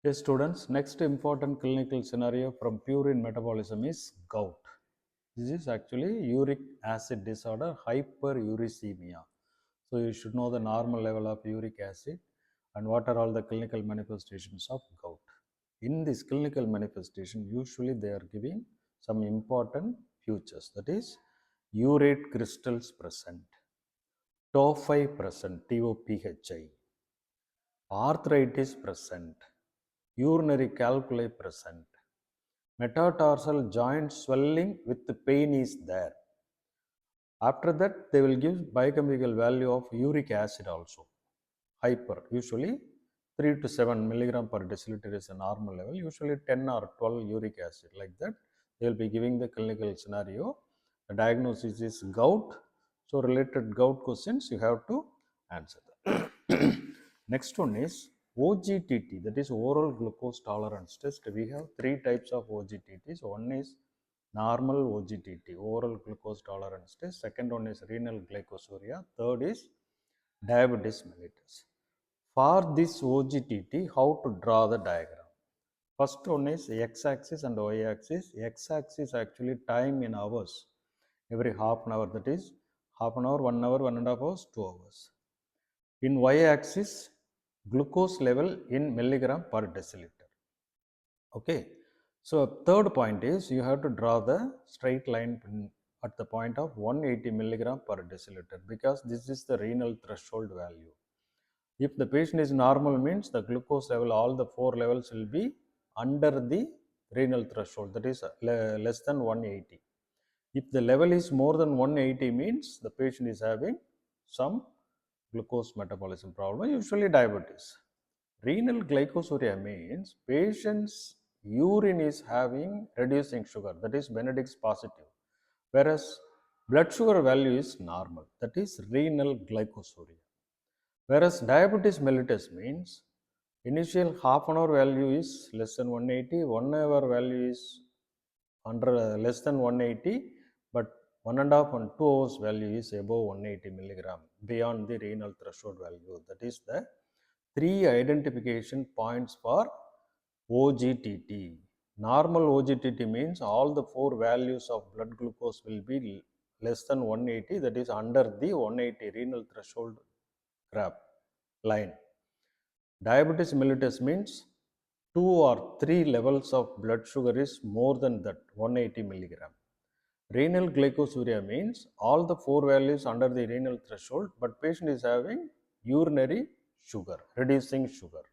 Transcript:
Yes, students, next important clinical scenario from purine metabolism is gout. This is actually uric acid disorder, hyperuricemia. So you should know the normal level of uric acid and what are all the clinical manifestations of gout. In this clinical manifestation, usually they are giving some important features, that is urate crystals present, tophi present, TOPHI, arthritis present, urinary calculi present, metatarsal joint swelling with the pain is there. After that, they will give biochemical value of uric acid also, hyper, usually 3 to 7 milligram per deciliter is a normal level, usually 10 or 12 uric acid, like that. They will be giving the clinical scenario. The diagnosis is gout. So related gout questions you have to answer that. Next one is OGTT, that is oral glucose tolerance test. We have three types of OGTTs. One is normal OGTT, oral glucose tolerance test. Second one is renal glycosuria. Third is diabetes mellitus. For this OGTT, how to draw the diagram? First one is x-axis and y-axis. X-axis actually time in hours, every half an hour, that is half an hour, 1 hour, 1.5 hours, 2 hours. In y-axis, glucose level in milligram per deciliter. Okay. So third point is you have to draw the straight line at the point of 180 milligram per deciliter, because this is the renal threshold value. If the patient is normal, means the glucose level, all the four levels will be under the renal threshold, that is less than 180. If the level is more than 180, means the patient is having some glucose metabolism problem, usually diabetes. Renal glycosuria means patient's urine is having reducing sugar, that is Benedict's positive, whereas blood sugar value is normal, that is renal glycosuria. Whereas diabetes mellitus means initial half an hour value is less than 180, 1 hour value is under less than 180, but 1.5 and 2 hours value is above 180 milligram, beyond the renal threshold value. That is the three identification points for OGTT. Normal OGTT means all the four values of blood glucose will be less than 180, that is under the 180 renal threshold graph line. Diabetes mellitus means 2 or 3 levels of blood sugar is more than that 180 milligram. Renal glycosuria means all the four values under the renal threshold, but patient is having urinary sugar, reducing sugar.